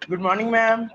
Good morning, ma'am.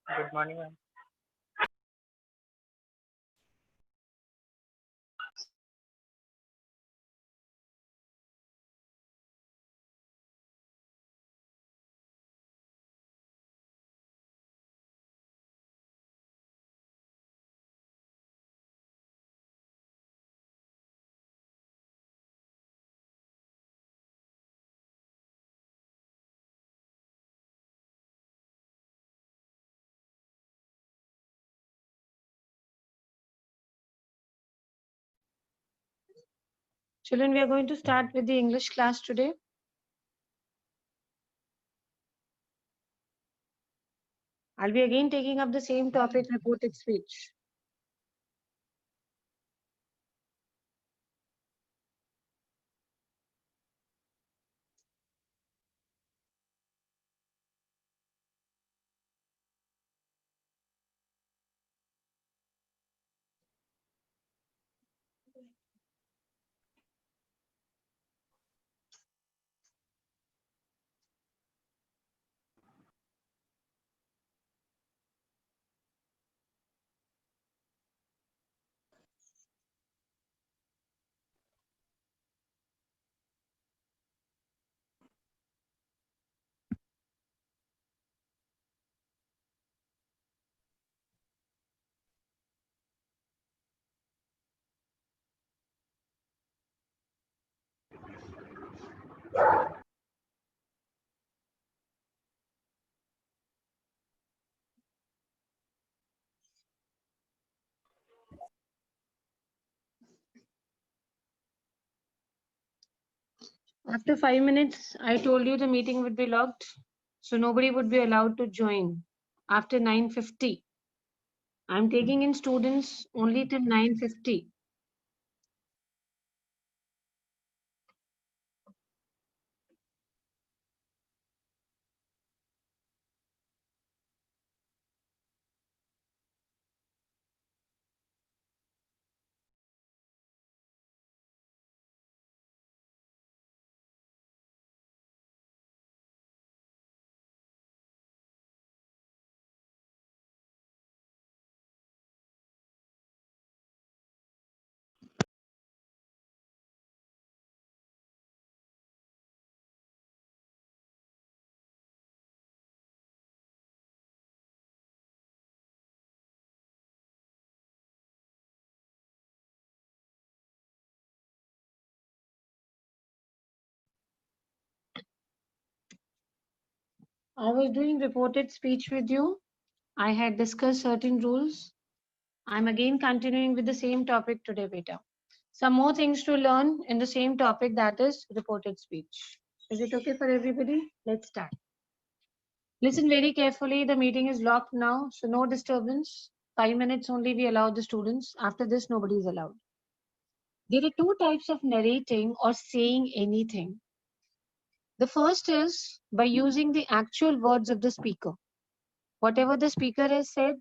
Good morning, ma'am. Children, we are going to start with the English class today. I'll be again taking up the same topic, reported speech. After 5 minutes, I told you the meeting would be locked, so nobody would be allowed to join after 9:50. I'm taking in students only till 9:50. I was doing reported speech with you. I had discussed certain rules. I'm again continuing with the same topic today, beta. Some more things to learn in the same topic, that is reported speech. Is it okay for everybody? Let's start. Listen very carefully. The meeting is locked now, so no disturbance. 5 minutes only we allow the students. After this, nobody is allowed. There are two types of narrating or saying anything. The first is by using the actual words of the speaker. Whatever the speaker has said,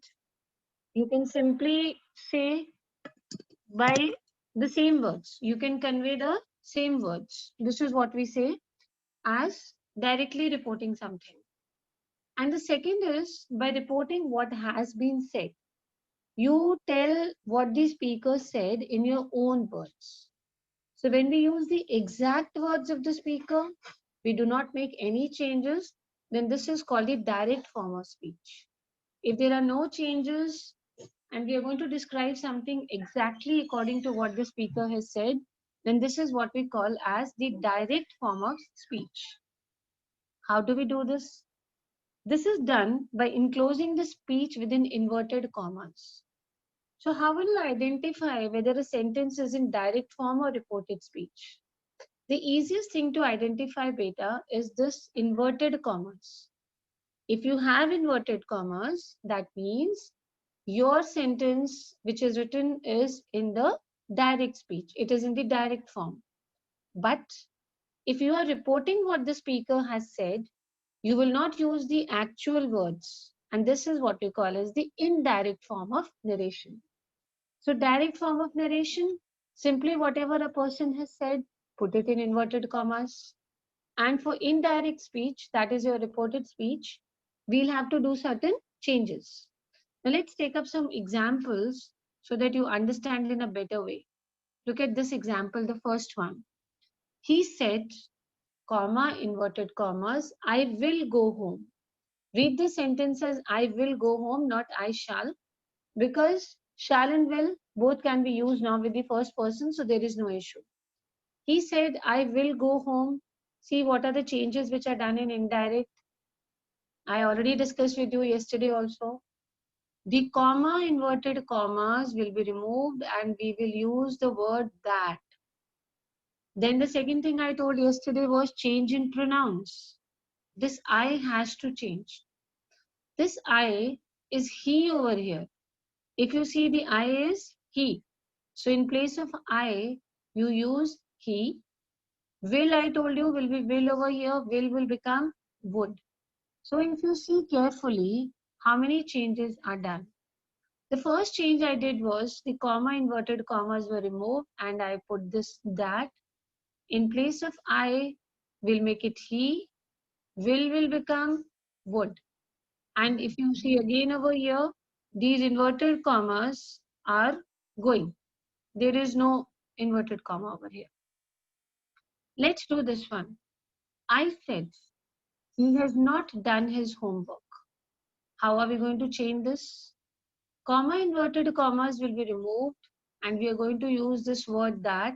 you can simply say by the same words. You can convey the same words. This is what we say as directly reporting something. And the second is by reporting what has been said. You tell what the speaker said in your own words. So when we use the exact words of the speaker, we do not make any changes, then this is called the direct form of speech. If there are no changes and we are going to describe something exactly according to what the speaker has said, then this is what we call as the direct form of speech. How do we do this? This is done by enclosing the speech within inverted commas. So how will you identify whether a sentence is in direct form or reported speech? The easiest thing to identify beta is this inverted commas. If you have inverted commas, that means your sentence which is written is in the direct speech. It is in the direct form. But if you are reporting what the speaker has said, you will not use the actual words. And this is what we call as the indirect form of narration. So direct form of narration, simply whatever a person has said, put it in inverted commas. And for indirect speech, that is your reported speech, we'll have to do certain changes. Now let's take up some examples so that you understand in a better way. Look at this example, the first one. He said, comma, inverted commas, I will go home. Read the sentence as I will go home, not I shall, because shall and will both can be used now with the first person, so there is no issue. He said, I will go home. See what are the changes which are done in indirect. I already discussed with you yesterday also. The comma, inverted commas will be removed and we will use the word that. Then the second thing I told yesterday was change in pronouns. This I has to change. This I is he over here. If you see the I is he. So in place of I, you use he. Will, I told you, will be will over here. Will become would. So if you see carefully, how many changes are done? The first change I did was the comma, inverted commas were removed and I put this that. In place of I, will make it he. Will become would. And if you see again over here, these inverted commas are going. There is no inverted comma over here. Let's do this one. I said he has not done his homework. How are we going to change this? Comma, inverted commas will be removed and we are going to use this word that.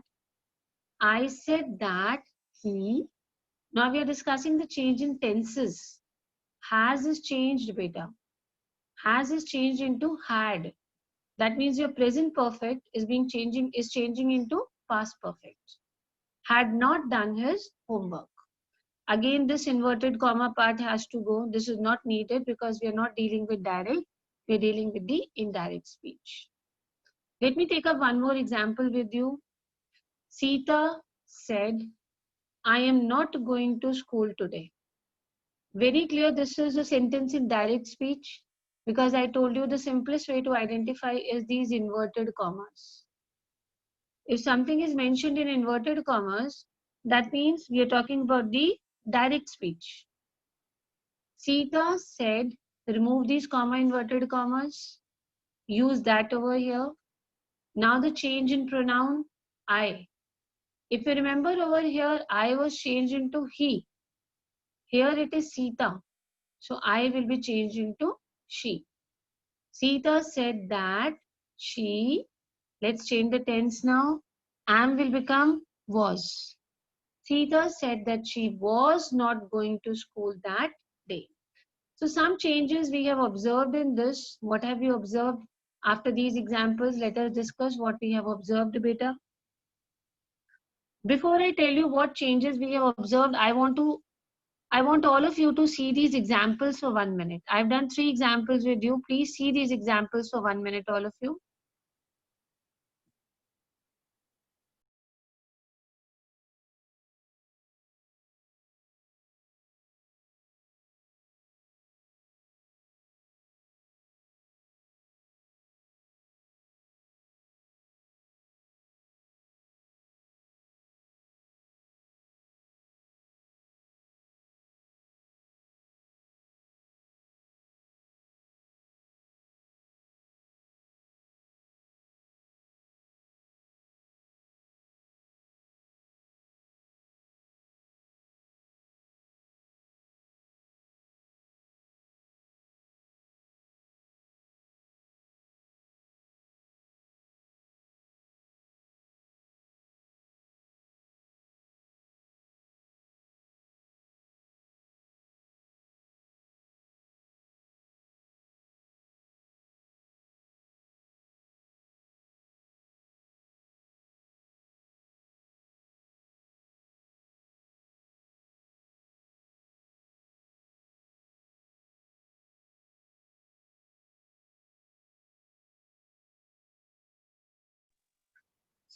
I said that he. Now we are discussing the change in tenses. Has is changed, beta. Has is changed into had. That means your present perfect is changing into past perfect. Had not done his homework. Again, this inverted comma part has to go. This is not needed because we are not dealing with direct. We are dealing with the indirect speech. Let me take up one more example with you. Sita said, I am not going to school today. Very clear, this is a sentence in direct speech because I told you the simplest way to identify is these inverted commas. If something is mentioned in inverted commas, that means we are talking about the direct speech. Sita said, remove these comma, inverted commas, use that over here. Now the change in pronoun, I. If you remember over here, I was changed into he. Here it is Sita. So I will be changed into she. Sita said that she, let's change the tense now. Am will become was. Sita said that she was not going to school that day. So some changes we have observed in this. What have you observed? After these examples, let us discuss what we have observed, beta. Before I tell you what changes we have observed, I want all of you to see these examples for 1 minute. I've done 3 examples with you. Please see these examples for 1 minute, all of you.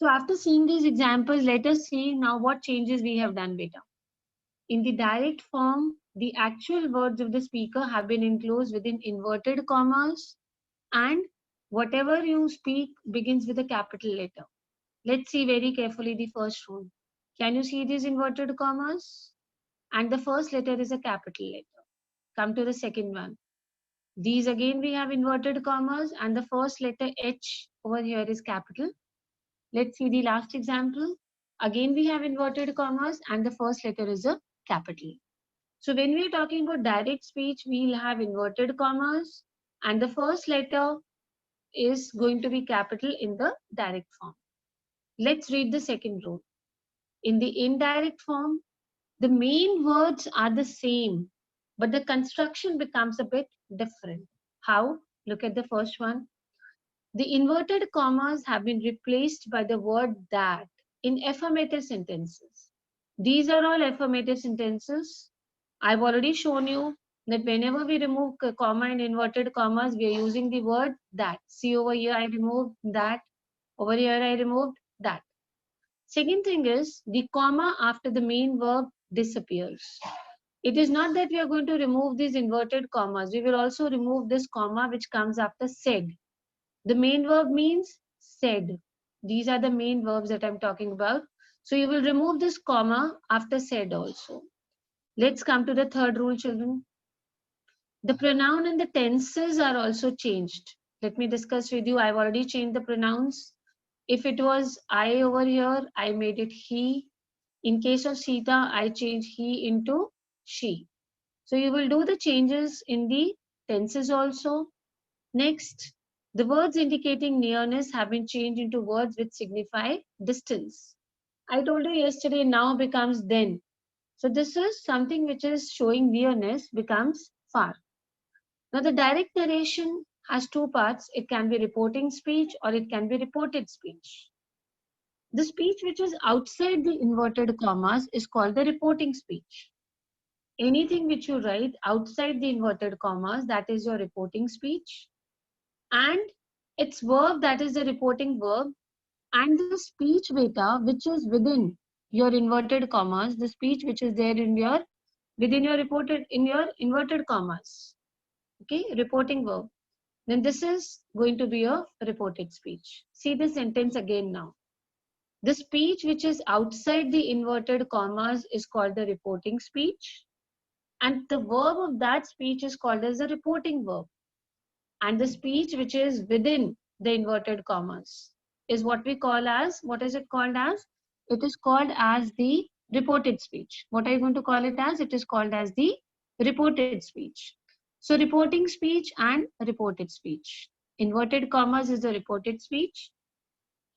So after seeing these examples, let us see now what changes we have done, beta. In the direct form, the actual words of the speaker have been enclosed within inverted commas, and whatever you speak begins with a capital letter. Let's see very carefully the first rule. Can you see these inverted commas? And the first letter is a capital letter. Come to the second one. These again we have inverted commas and the first letter H over here is capital. Let's see the last example. Again we have inverted commas and the first letter is a capital. So when we are talking about direct speech, we'll have inverted commas and the first letter is going to be capital in the direct form. Let's read the second rule. In the indirect form, the main words are the same, but the construction becomes a bit different. How? Look at the first one. The inverted commas have been replaced by the word that in affirmative sentences. These are all affirmative sentences. I've already shown you that whenever we remove comma and inverted commas, we are using the word that. See over here, I removed that. Over here, I removed that. Second thing is the comma after the main verb disappears. It is not that we are going to remove these inverted commas. We will also remove this comma which comes after said. The main verb means said. These are the main verbs that I'm talking about. So you will remove this comma after said also. Let's come to the third rule, children. The pronoun and the tenses are also changed. Let me discuss with you. I've already changed the pronouns. If it was I over here, I made it he. In case of Sita, I changed he into she. So you will do the changes in the tenses also. Next, the words indicating nearness have been changed into words which signify distance. I told you yesterday now becomes then. So this is something which is showing nearness becomes far. Now the direct narration has two parts. It can be reporting speech or it can be reported speech. The speech which is outside the inverted commas is called the reporting speech. Anything which you write outside the inverted commas, that is your reporting speech. And its verb, that is the reporting verb. And the speech beta, which is within your inverted commas, the speech which is there in your, within your reported, in your inverted commas. Okay, reporting verb. Then this is going to be a reported speech. See the sentence again now. The speech which is outside the inverted commas is called the reporting speech. And the verb of that speech is called as a reporting verb. And the speech which is within the inverted commas is what we call as, what is it called as? It is called as the reported speech. What are you going to call it as? It is called as the reported speech. So reporting speech and reported speech. Inverted commas is the reported speech.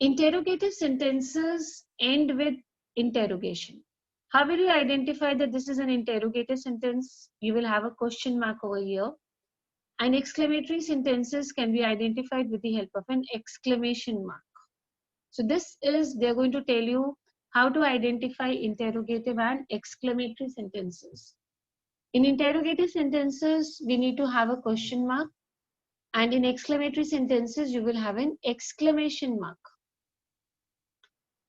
Interrogative sentences end with interrogation. How will you identify that this is an interrogative sentence? You will have a question mark over here. And exclamatory sentences can be identified with the help of an exclamation mark. So this is, they're going to tell you how to identify interrogative and exclamatory sentences. In interrogative sentences, we need to have a question mark. And in exclamatory sentences, you will have an exclamation mark.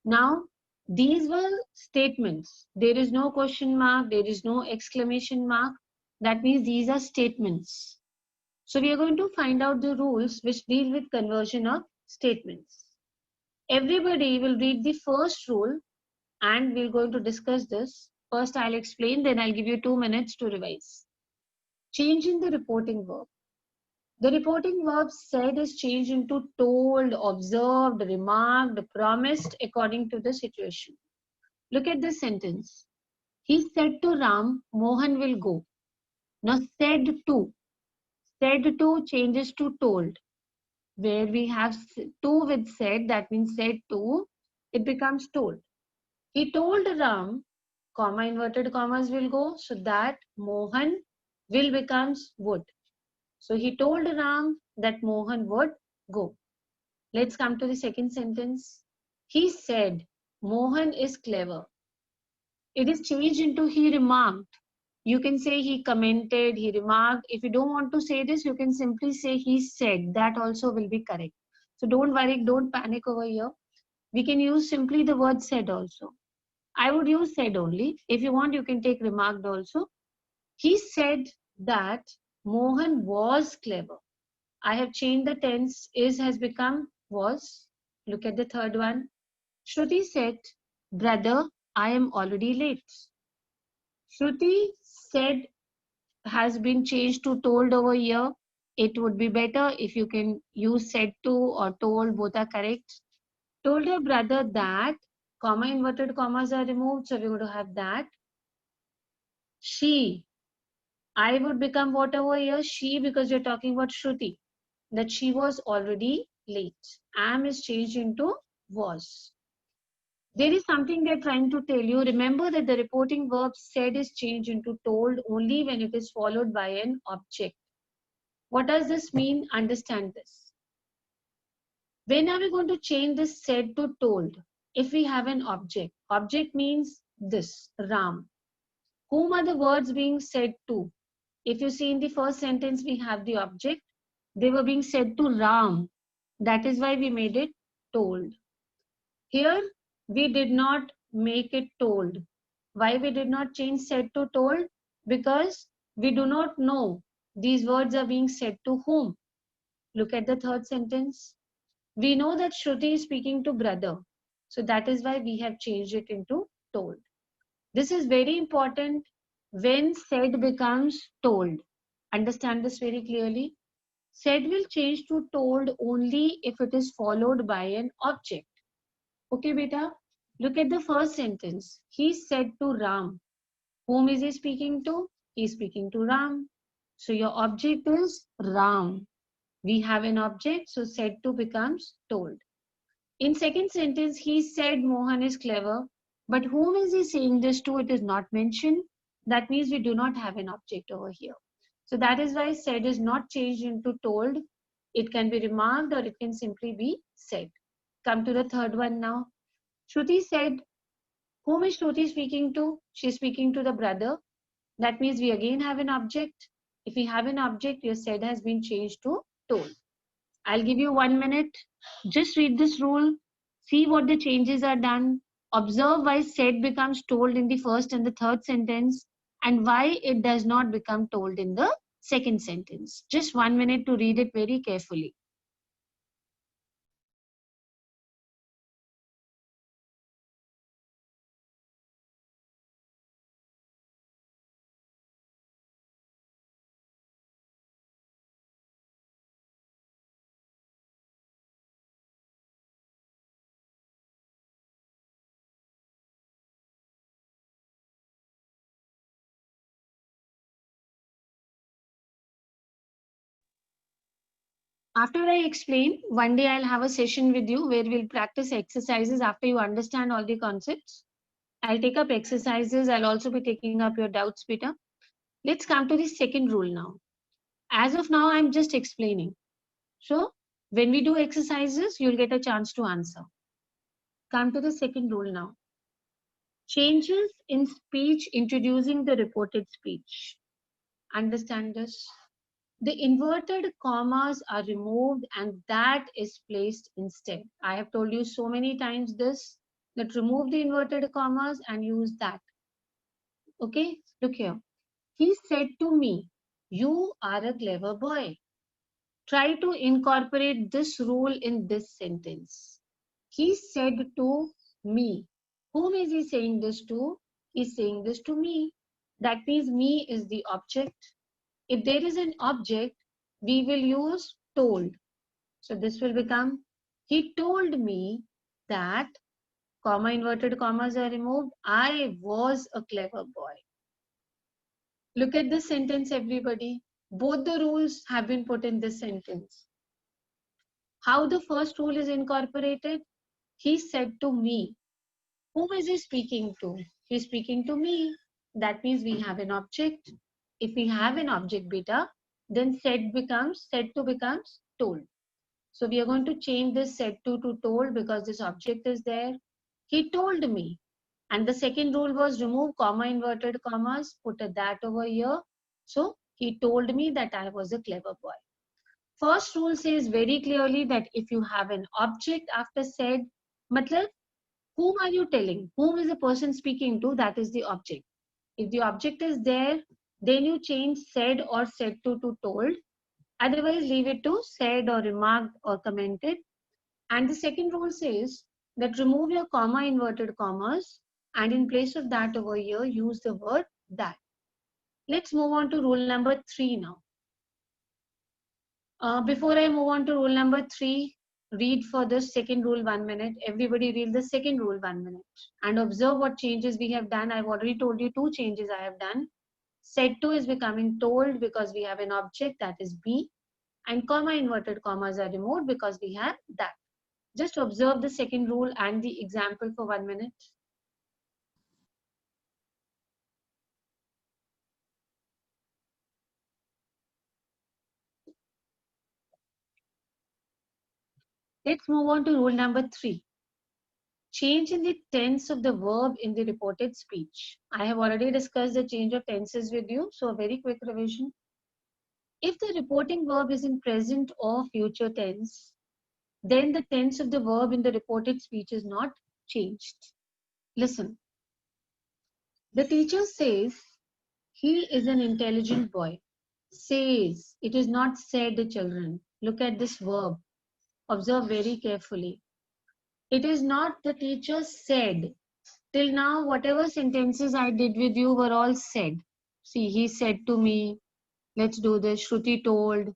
Now, these were statements. There is no question mark, there is no exclamation mark. That means these are statements. So we are going to find out the rules which deal with conversion of statements. Everybody will read the first rule and we're going to discuss this. First I'll explain, then I'll give you 2 minutes to revise. Change in the reporting verb. The reporting verb said is changed into told, observed, remarked, promised according to the situation. Look at this sentence. He said to Ram, Mohan will go. Now said to changes to told. Where we have to with said, that means said to, it becomes told. He told Ram, comma inverted commas will go, so that Mohan will becomes would. So he told Ram that Mohan would go. Let's come to the second sentence. He said, Mohan is clever. It is changed into he remarked. You can say he commented, he remarked. If you don't want to say this, you can simply say he said. That also will be correct. So don't worry, don't panic over here. We can use simply the word said also. I would use said only. If you want, you can take remarked also. He said that Mohan was clever. I have changed the tense. Is has become was. Look at the third one. Shruti said, brother, I am already late. Shruti said has been changed to told over here. It would be better if you can use said to or told, both are correct. Told her brother that, comma, inverted commas are removed, so we're going to have that. She, I would become what over here? She, because you're talking about Shruti, that she was already late. Am is changed into was. There is something they're trying to tell you. Remember that the reporting verb said is changed into told only when it is followed by an object. What does this mean? Understand this. When are we going to change this said to told? If we have an object. Object means this, Ram. Whom are the words being said to? If you see in the first sentence, we have the object. They were being said to Ram. That is why we made it told. Here, we did not make it told. Why we did not change said to told? Because we do not know these words are being said to whom. Look at the third sentence. We know that Shruti is speaking to brother. So that is why we have changed it into told. This is very important when said becomes told. Understand this very clearly. Said will change to told only if it is followed by an object. Okay, beta. Look at the first sentence. He said to Ram. Whom is he speaking to? He is speaking to Ram. So your object is Ram. We have an object, so said to becomes told. In second sentence, he said Mohan is clever. But whom is he saying this to? It is not mentioned. That means we do not have an object over here. So that is why said is not changed into told. It can be remarked or it can simply be said. Come to the third one now. Shruti said, whom is Shruti speaking to? She is speaking to the brother. That means we again have an object. If we have an object, your said has been changed to told. I'll give you 1 minute. Just read this rule. See what the changes are done. Observe why said becomes told in the first and the third sentence and why it does not become told in the second sentence. Just 1 minute to read it very carefully. After I explain, one day I'll have a session with you where we'll practice exercises after you understand all the concepts. I'll take up exercises. I'll also be taking up your doubts, Peter. Let's come to the second rule now. As of now, I'm just explaining. So when we do exercises, you'll get a chance to answer. Come to the second rule now. Changes in speech introducing the reported speech. Understand this? The inverted commas are removed and that is placed instead. I have told you so many times this, that remove the inverted commas and use that. Okay, look here. He said to me, you are a clever boy. Try to incorporate this rule in this sentence. He said to me. Whom is he saying this to? He's saying this to me. That means me is the object. If there is an object, we will use told. So this will become, he told me that, comma, inverted commas are removed, I was a clever boy. Look at this sentence, everybody. Both the rules have been put in this sentence. How the first rule is incorporated? He said to me. Whom is he speaking to? He's speaking to me. That means we have an object. If we have an object beta, then said to becomes told. So we are going to change this said to told because this object is there. He told me. And the second rule was remove comma, inverted commas, put a that over here. So he told me that I was a clever boy. First rule says very clearly that if you have an object after said, Matlab, whom are you telling? Whom is the person speaking to? That is the object. If the object is there, then you change said or said to told. Otherwise, leave it to said or remarked or commented. And the second rule says that remove your comma, inverted commas, and in place of that over here, use the word that. Let's move on to rule number 3 now. Before I move on to rule number 3, read for the second rule 1 minute. Everybody read the second rule 1 minute and observe what changes we have done. I've already told you 2 changes I have done. Said to is becoming told because we have an object, that is be, and comma, inverted commas are removed because we have that. Just observe the second rule and the example for 1 minute. Let's move on to rule number 3. Change in the tense of the verb in the reported speech. I have already discussed the change of tenses with you, so a very quick revision. If the reporting verb is in present or future tense, then the tense of the verb in the reported speech is not changed. Listen. The teacher says, he is an intelligent boy. Says, it is not said, the children. Look at this verb. Observe very carefully. It is not the teacher said. Till now, whatever sentences I did with you were all said. See, he said to me, let's do this. Shruti told,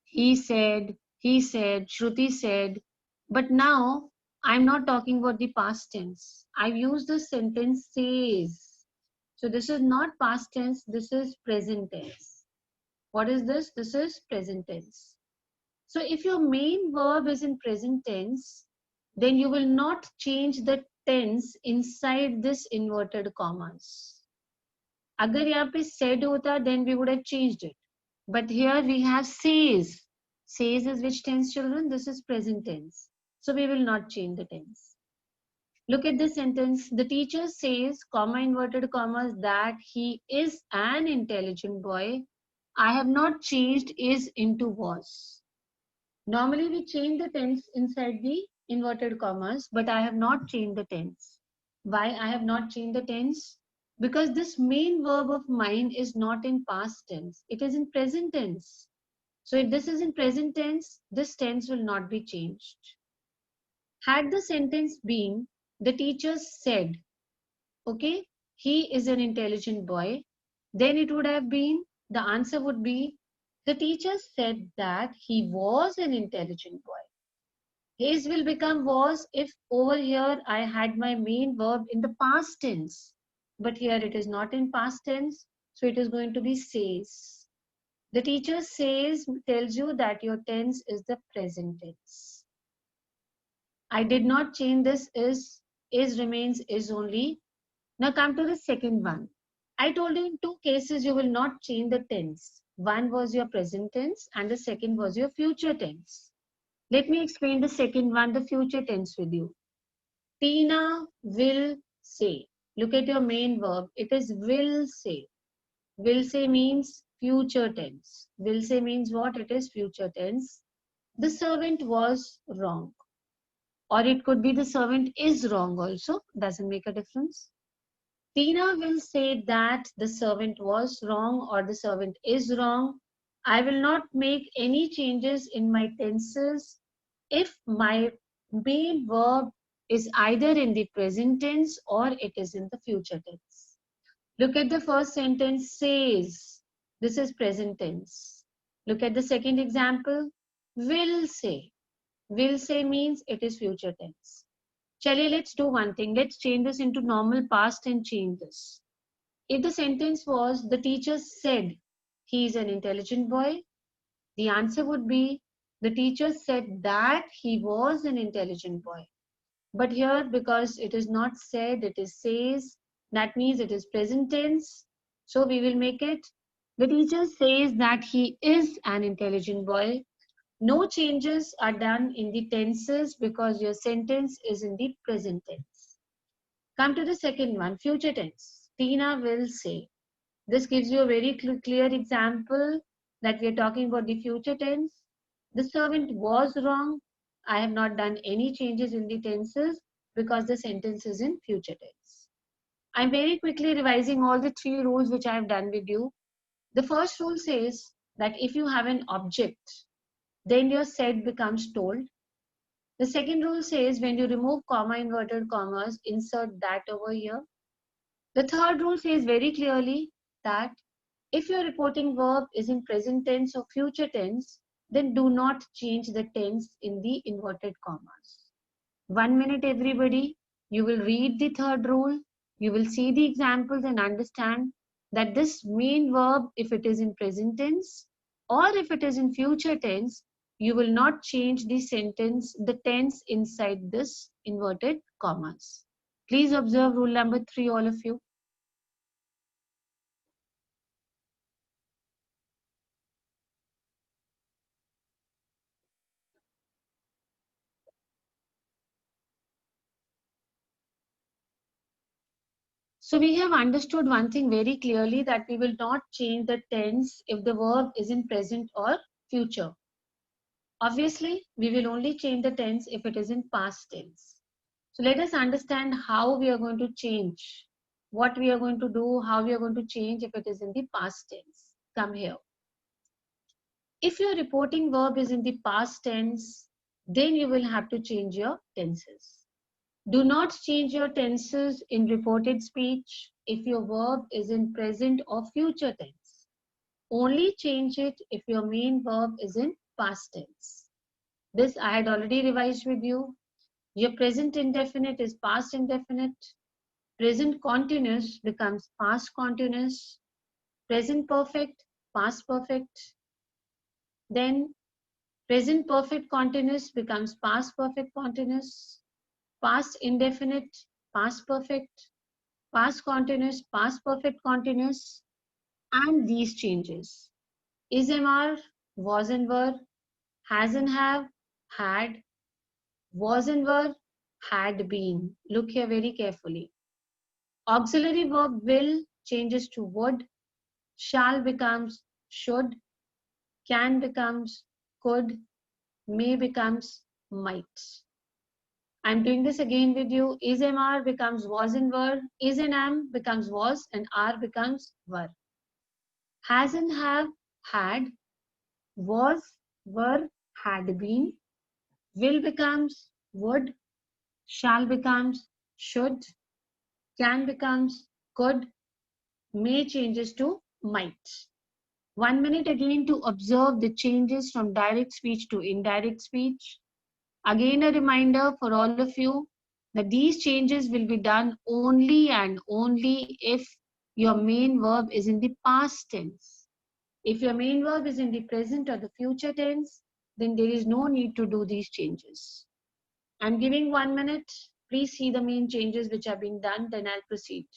he said, Shruti said. But now, I'm not talking about the past tense. I've used the sentence says. So this is not past tense, this is present tense. What is this? This is present tense. So if your main verb is in present tense, then you will not change the tense inside this inverted commas. Agar yahan pe said hota, then we would have changed it. But here we have says. Says is which tense, children? This is present tense. So we will not change the tense. Look at this sentence. The teacher says, comma, inverted commas, that he is an intelligent boy. I have not changed is into was. Normally we change the tense inside the inverted commas, but I have not changed the tense. Why I have not changed the tense? Because this main verb of mine is not in past tense. It is in present tense. So if this is in present tense, this tense will not be changed. Had the sentence been, the teacher said, okay, he is an intelligent boy, then it would have been, the answer would be, the teacher said that he was an intelligent boy. His will become was if over here I had my main verb in the past tense. But here it is not in past tense, so it is going to be says. The teacher says tells you that your tense is the present tense. I did not change this is remains is only. Now come to the second one. I told you in 2 cases you will not change the tense. One was your present tense and the second was your future tense. Let me explain the second one, the future tense with you. Tina will say. Look at your main verb. It is will say. Will say means future tense. Will say means what? It is future tense. The servant was wrong. Or it could be the servant is wrong also. Doesn't make a difference. Tina will say that the servant was wrong or the servant is wrong. I will not make any changes in my tenses if my main verb is either in the present tense or it is in the future tense. Look at the first sentence, says. This is present tense. Look at the second example, will say. Will say means it is future tense. Chaliye, let's do one thing. Let's change this into normal past and change this. If the sentence was, the teacher said he is an intelligent boy, the answer would be, the teacher said that he was an intelligent boy. But here, because it is not said, it is says, that means it is present tense. So we will make it, the teacher says that he is an intelligent boy. No changes are done in the tenses because your sentence is in the present tense. Come to the second one, future tense. Tina will say. This gives you a very clear example that we are talking about the future tense. The servant was wrong. I have not done any changes in the tenses because the sentence is in future tense. I'm very quickly revising all the 3 rules which I have done with you. The first rule says that if you have an object, then your said becomes told. The second rule says when you remove comma, inverted commas, insert that over here. The third rule says very clearly that if your reporting verb is in present tense or future tense, then do not change the tense in the inverted commas. 1 minute, everybody. You will read the third rule. You will see the examples and understand that this main verb, if it is in present tense or if it is in future tense, you will not change the sentence, the tense inside this inverted commas. Please observe rule number 3, all of you. So we have understood one thing very clearly, that we will not change the tense if the verb is in present or future. Obviously, we will only change the tense if it is in past tense. So let us understand how we are going to change, what we are going to do, how we are going to change if it is in the past tense. Come here. If your reporting verb is in the past tense, then you will have to change your tenses. Do not change your tenses in reported speech if your verb is in present or future tense. Only change it if your main verb is in past tense. This I had already revised with you. Your present indefinite is past indefinite. Present continuous becomes past continuous. Present perfect, past perfect. Then present perfect continuous becomes past perfect continuous. Past indefinite, past perfect. Past continuous, past perfect continuous. And these changes. Is and are, was and were, has and have, had, was and were, had been. Look here very carefully. Auxiliary verb will changes to would, shall becomes should, can becomes could, may becomes might. I'm doing this again with you. Is and are becomes was and were, is and am becomes was, and are becomes were. Has and have, had, was, were, had been, will becomes would, shall becomes should, can becomes could, may changes to might. 1 minute again to observe the changes from direct speech to indirect speech. Again, a reminder for all of you that these changes will be done only and only if your main verb is in the past tense. If your main verb is in the present or the future tense, then there is no need to do these changes. I'm giving 1 minute. Please see the main changes which are being done, then I'll proceed.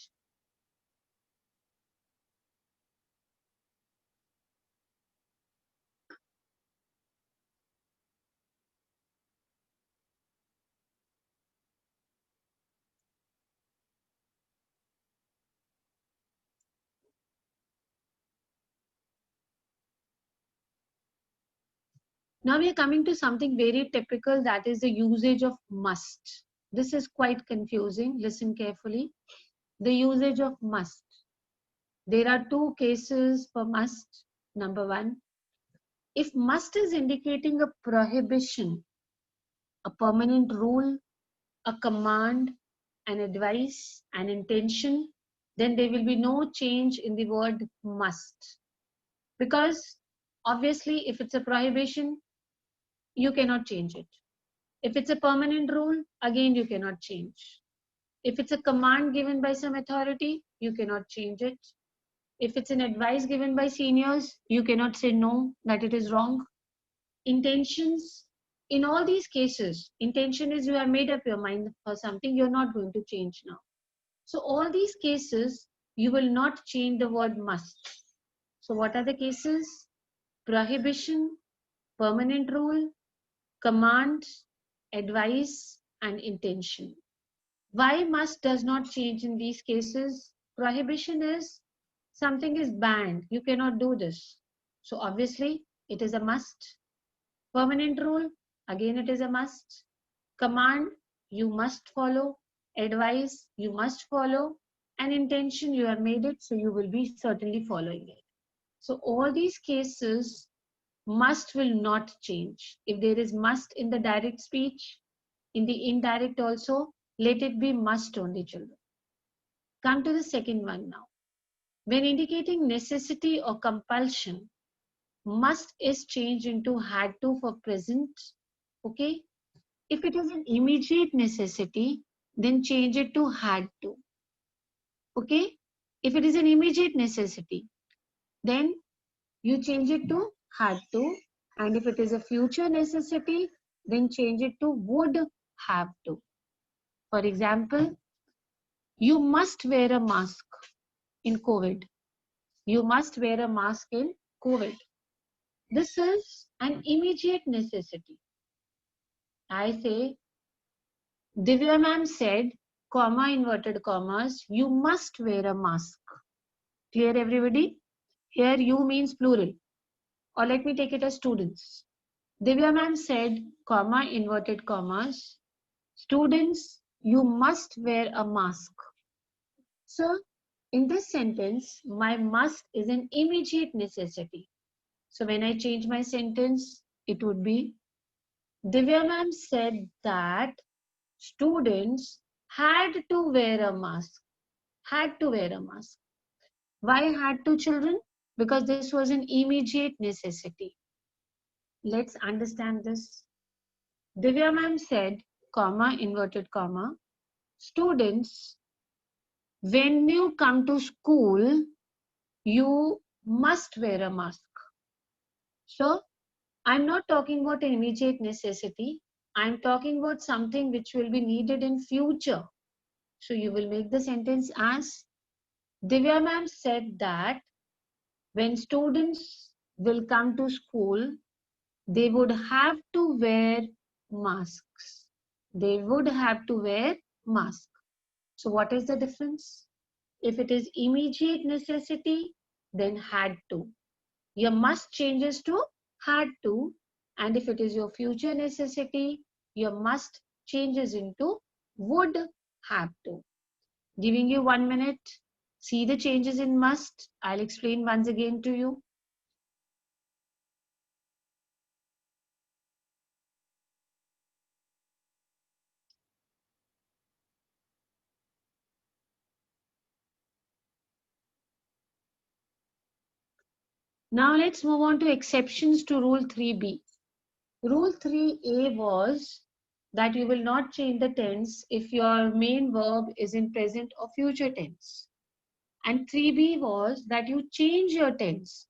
Now we are coming to something very typical, that is the usage of must. This is quite confusing. Listen carefully. The usage of must. There are 2 cases for must. Number 1, if must is indicating a prohibition, a permanent rule, a command, an advice, an intention, then there will be no change in the word must. Because obviously, if it's a prohibition, you cannot change it. If it's a permanent rule, again, you cannot change. If it's a command given by some authority, you cannot change it. If it's an advice given by seniors, you cannot say no, that it is wrong. Intentions, in all these cases, intention is you have made up your mind for something, you're not going to change now. So all these cases, you will not change the word must. So what are the cases? Prohibition, permanent rule, command, advice, and intention. Why must does not change in these cases? Prohibition is something is banned. You cannot do this. So obviously it is a must. Permanent rule, again it is a must. Command, you must follow. Advice, you must follow. And intention, you have made it, so you will be certainly following it. So all these cases, must will not change. If there is must in the direct speech, in the indirect also, let it be must only, children. Come to the second one now. When indicating necessity or compulsion, must is changed into had to for present. Okay. If it is an immediate necessity, then change it to had to. Okay. If it is an immediate necessity, then you change it to had to. And if it is a future necessity, then change it to would have to. For example, you must wear a mask in COVID. You must wear a mask in COVID. This is an immediate necessity. I say, Divya ma'am said, comma, inverted commas, you must wear a mask. Clear, everybody? Here, you means plural. Or let me take it as students. Divya ma'am said, comma, inverted commas, students, you must wear a mask. So, in this sentence, my must is an immediate necessity. So, when I change my sentence, it would be, Divya ma'am said that students had to wear a mask. Had to wear a mask. Why had to, children? Because this was an immediate necessity. Let's understand this. Divya ma'am said, comma, inverted comma, students, when you come to school, you must wear a mask. So, I'm not talking about an immediate necessity. I'm talking about something which will be needed in future. So, you will make the sentence as, Divya ma'am said that when students will come to school, they would have to wear masks. They would have to wear mask. So what is the difference? If it is immediate necessity, then had to. Your must changes to had to. And if it is your future necessity, your must changes into would have to. Giving you 1 minute. See the changes in must. I'll explain once again to you. Now let's move on to exceptions to Rule 3b. Rule 3a was that you will not change the tense if your main verb is in present or future tense. And 3b was that you change your tense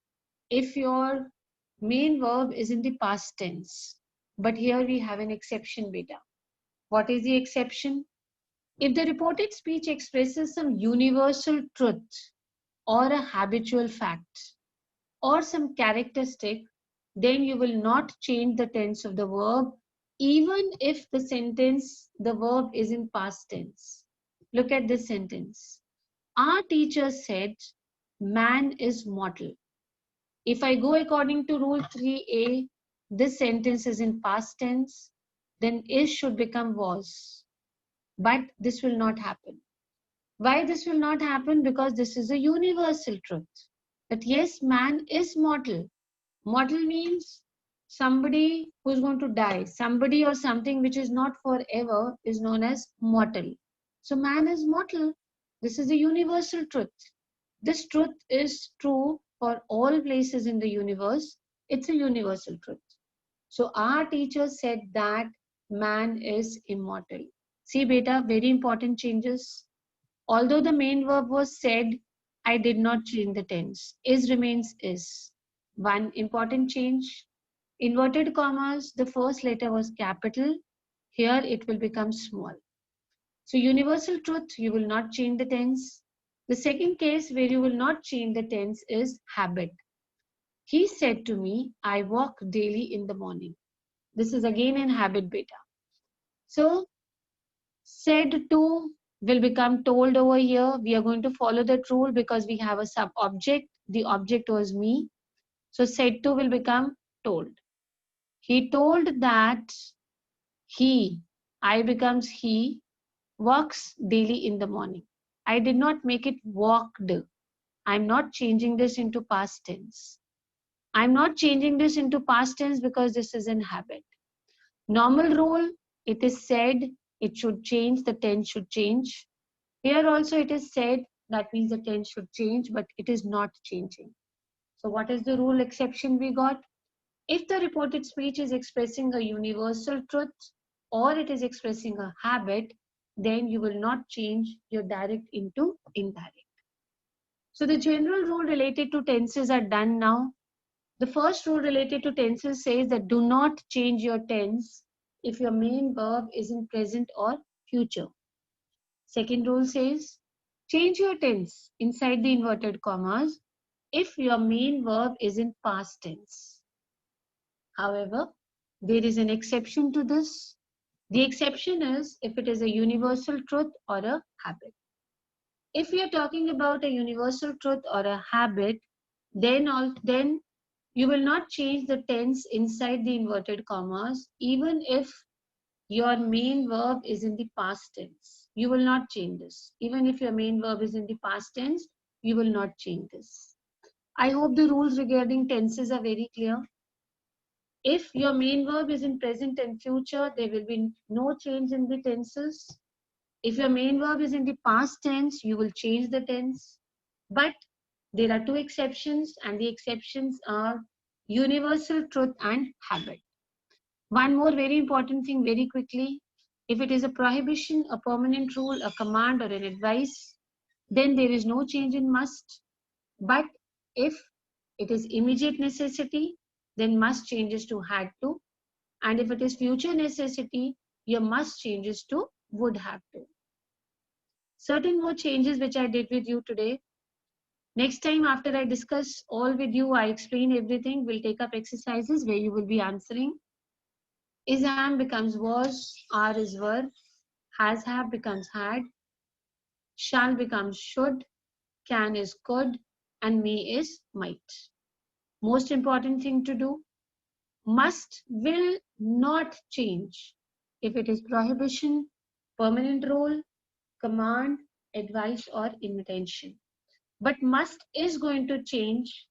if your main verb is in the past tense. But here we have an exception, beta. What is the exception? If the reported speech expresses some universal truth or a habitual fact, or some characteristic, then you will not change the tense of the verb, even if the sentence, the verb is in past tense. Look at this sentence. Our teacher said, man is mortal. If I go according to rule 3a, this sentence is in past tense, then is should become was. But this will not happen. Why this will not happen? Because this is a universal truth. That yes, man is mortal. Mortal means somebody who is going to die. Somebody or something which is not forever is known as mortal. So man is mortal. This is a universal truth. This truth is true for all places in the universe. It's a universal truth. So our teacher said that man is immortal. See beta, very important changes. Although the main verb was said, I did not change the tense. Is remains is. One important change. Inverted commas, the first letter was capital. Here it will become small. So universal truth, you will not change the tense. The second case where you will not change the tense is habit. He said to me, I walk daily in the morning. This is again in habit beta. So said to will become told over here. We are going to follow that rule because we have a sub object. The object was me. So said to will become told. He told that He, I becomes he, walks daily in the morning. I did not make it walked. I'm not changing this into past tense. I'm not changing this into past tense because this is in habit. Normal rule, it is said it should change, the tense should change. Here also it is said, that means the tense should change, but it is not changing. So what is the rule exception we got? If the reported speech is expressing a universal truth or it is expressing a habit, then you will not change your direct into indirect. So the general rule related to tenses are done now. The first rule related to tenses says that do not change your tense if your main verb is in present or future. Second rule says change your tense inside the inverted commas if your main verb is in past tense. However, there is an exception to this. The exception is if it is a universal truth or a habit. If we are talking about a universal truth or a habit, then you will not change the tense inside the inverted commas, even if your main verb is in the past tense. You will not change this. Even if your main verb is in the past tense, you will not change this. I hope the rules regarding tenses are very clear. If your main verb is in present and future, there will be no change in the tenses. If your main verb is in the past tense, you will change the tense. But there are two exceptions, and the exceptions are universal truth and habit. One more very important thing very quickly. If it is a prohibition, a permanent rule, a command or an advice, then there is no change in must. But if it is immediate necessity, then must changes to had to. And if it is future necessity, your must changes to would have to. Certain more changes which I did with you today. Next time after I discuss all with you, I explain everything, we'll take up exercises where you will be answering. Is am becomes was, are is were, has have becomes had, shall becomes should, can is could, and may is might. Most important thing to do, must will not change if it is prohibition, permanent rule, command, advice, or invitation. But must is going to change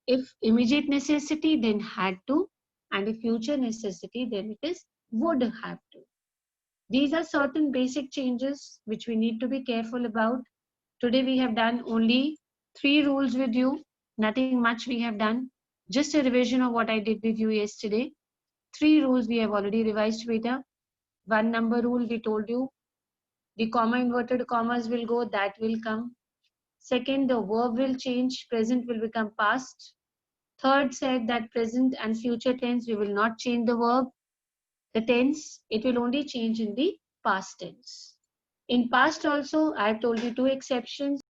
if immediate necessity, then had to, and if future necessity, then it is would have to. These are certain basic changes which we need to be careful about. Today we have done only 3 rules with you, nothing much we have done, just a revision of what I did with you yesterday. 3 rules we have already revised, beta. 1 number rule we told you, the comma inverted commas will go, that will come. Second, the verb will change, present will become past. Third said that present and future tense, we will not change the verb, the tense, it will only change in the past tense. In past also, I have told you 2 exceptions.